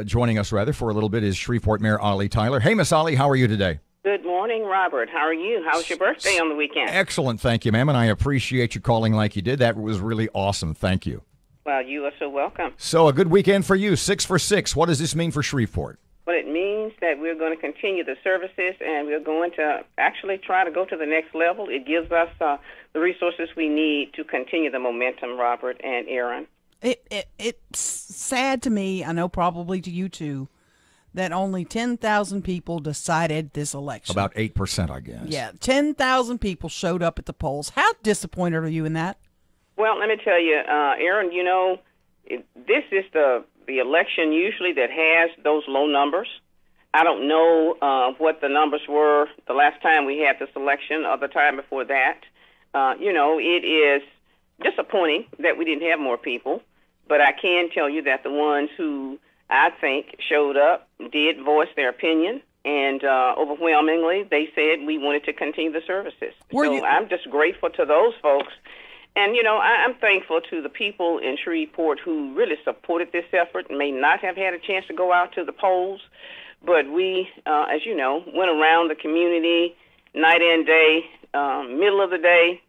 joining us rather for a little bit is Shreveport Mayor Ollie Tyler. Hey, Miss Ollie, how are you today? Good morning, Robert. How are you? How was your birthday on the weekend? Excellent, thank you, ma'am, and I appreciate you calling like you did. That was really awesome. Thank you. Well, you are so welcome. So a good weekend for you, 6 for 6. What does this mean for Shreveport? Well, it means that we're going to continue the services, and we're going to actually try to go to the next level. It gives us the resources we need to continue the momentum, Robert and Erin. It's sad to me, I know probably to you too, that only 10,000 people decided this election. About 8%, I guess. Yeah, 10,000 people showed up at the polls. How disappointed are you in that? Well, let me tell you, Erin, you know, this is the election usually that has those low numbers. I don't know what the numbers were the last time we had this election or the time before that. You know, it is disappointing that we didn't have more people, but I can tell you that the ones who I think showed up did voice their opinion, and overwhelmingly they said we wanted to continue the services. I'm just grateful to those folks. And, you know, I'm thankful to the people in Shreveport who really supported this effort and may not have had a chance to go out to the polls. But we, as you know, went around the community night and day, middle of the day,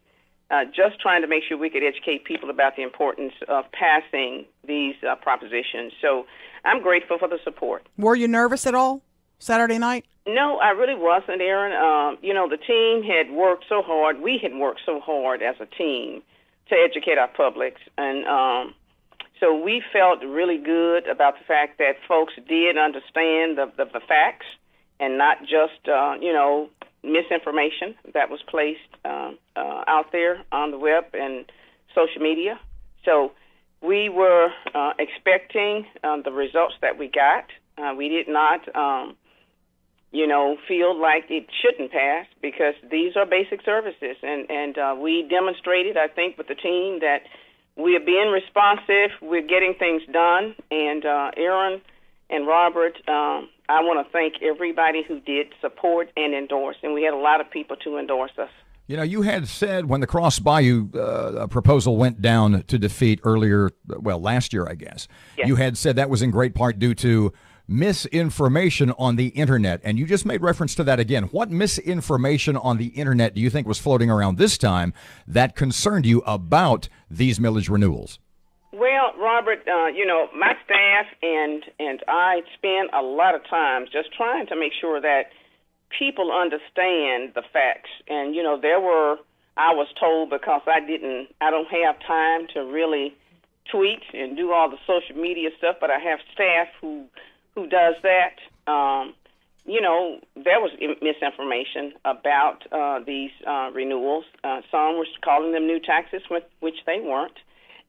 just trying to make sure we could educate people about the importance of passing these propositions. So I'm grateful for the support. Were you nervous at all Saturday night? No, I really wasn't, Erin. You know, the team had worked so hard. We had worked so hard as a team to educate our publics. And so we felt really good about the fact that folks did understand the facts and not just, you know, misinformation that was placed out there on the web and social media. So we were expecting the results that we got. We did not you know, feel like it shouldn't pass because these are basic services. And we demonstrated, I think, with the team that we are being responsive, we're getting things done. And Erin and Robert, I want to thank everybody who did support and endorse. And we had a lot of people to endorse us. You know, you had said when the Cross Bayou proposal went down to defeat earlier, well, last year, I guess, yes, you had said that was in great part due to misinformation on the internet, and you just made reference to that again. What misinformation on the internet do you think was floating around this time that concerned you about these millage renewals? Well, Robert, you know, my staff and I spend a lot of time just trying to make sure that people understand the facts. And, you know, I was told because I don't have time to really tweet and do all the social media stuff, but I have staff who does that. You know, there was misinformation about these renewals. Some were calling them new taxes, which they weren't.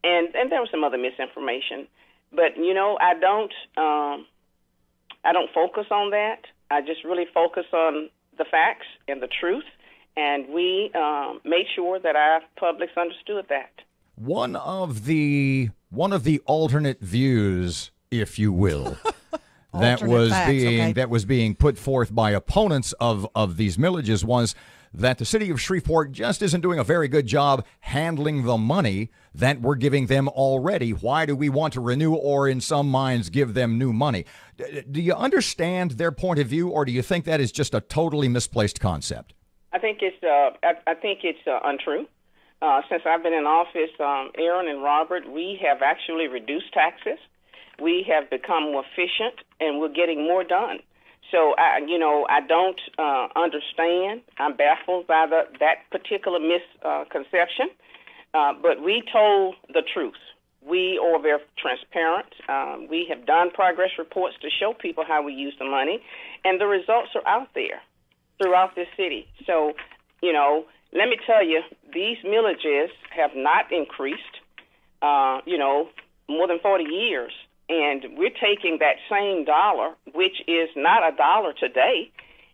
And there was some other misinformation. But, you know, I don't focus on that. I just really focus on the facts and the truth. And we made sure that our publics understood that. One of the alternate views, if you will, that was being put forth by opponents of these millages was that the city of Shreveport just isn't doing a very good job handling the money that we're giving them already. Why do we want to renew or, in some minds, give them new money? Do you understand their point of view, or do you think that is just a totally misplaced concept? I think it's untrue. Since I've been in office, Erin and Robert, we have actually reduced taxes. We have become more efficient, and we're getting more done. So, I don't understand. I'm baffled by that particular misconception. But we told the truth. We are very transparent. We have done progress reports to show people how we use the money, and the results are out there throughout this city. So, you know, let me tell you, these millages have not increased, more than 40 years. And we're taking that same dollar, which is not a dollar today,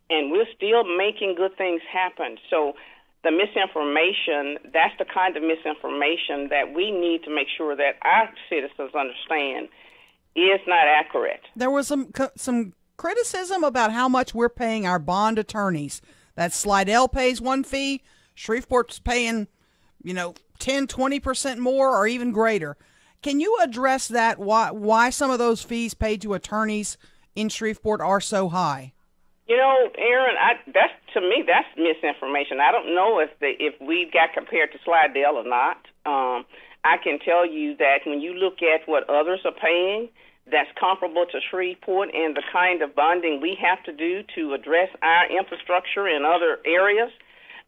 and we're still making good things happen. So the misinformation, that's the kind of misinformation that we need to make sure that our citizens understand is not accurate. There was some criticism about how much we're paying our bond attorneys. That Slidell pays one fee, Shreveport's paying, 10, 20% more or even greater. Can you address that? Why some of those fees paid to attorneys in Shreveport are so high? You know, Erin, to me, that's misinformation. I don't know if we got compared to Slidell or not. I can tell you that when you look at what others are paying, that's comparable to Shreveport and the kind of bonding we have to do to address our infrastructure in other areas.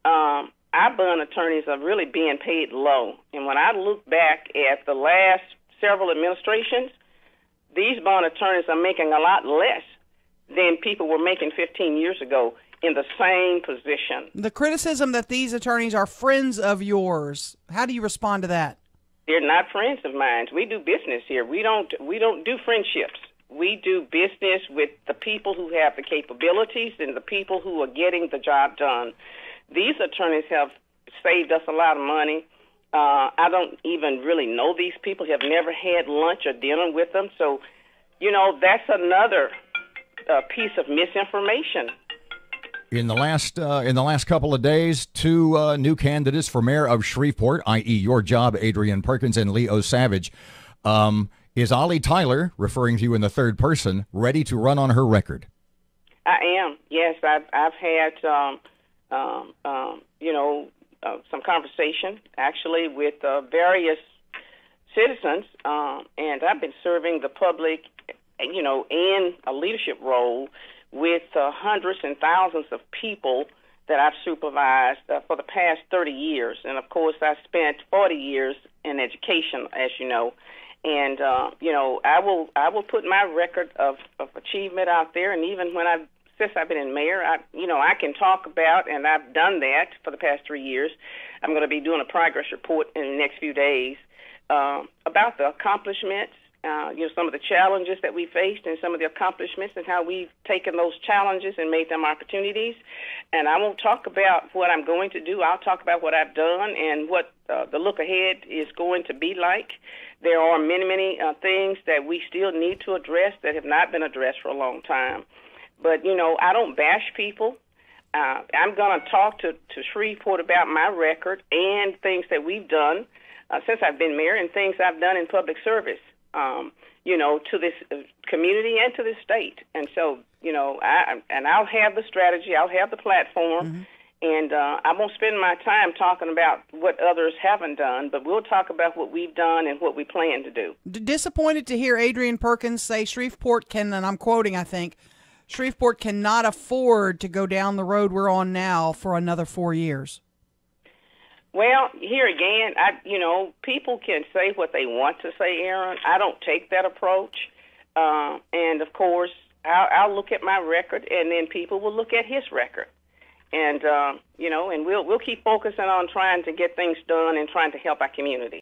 Our bond attorneys are really being paid low. And when I look back at the last several administrations, these bond attorneys are making a lot less than people were making 15 years ago in the same position. The criticism that these attorneys are friends of yours, how do you respond to that? They're not friends of mine. We do business here. We don't do friendships. We do business with the people who have the capabilities and the people who are getting the job done. These attorneys have saved us a lot of money. I don't even really know these people, have never had lunch or dinner with them. So, you know, that's another piece of misinformation. In the last couple of days, two new candidates for mayor of Shreveport, i.e. your job, Adrian Perkins and Leo Savage. Is Ollie Tyler, referring to you in the third person, ready to run on her record? I am. Yes, I've had some conversation actually with various citizens, and I've been serving the public, in a leadership role with hundreds and thousands of people that I've supervised for the past 30 years. And, of course, I spent 40 years in education, as you know. And, I will put my record of achievement out there. And even since I've been in mayor, I can talk about, and I've done that for the past 3 years. I'm going to be doing a progress report in the next few days about the accomplishments, some of the challenges that we faced and some of the accomplishments and how we've taken those challenges and made them opportunities. And I won't talk about what I'm going to do. I'll talk about what I've done and what the look ahead is going to be like. There are many, many things that we still need to address that have not been addressed for a long time. But, I don't bash people. I'm going to talk to Shreveport about my record and things that we've done since I've been mayor and things I've done in public service, to this community and to this state. And so, I'll have the strategy, I'll have the platform, and I won't spend my time talking about what others haven't done, but we'll talk about what we've done and what we plan to do. Disappointed to hear Adrian Perkins say Shreveport can, and I'm quoting, I think, Shreveport cannot afford to go down the road we're on now for another 4 years. Well, here again, people can say what they want to say, Erin. I don't take that approach. And, of course, I'll look at my record, and then people will look at his record. And, and we'll keep focusing on trying to get things done and trying to help our community.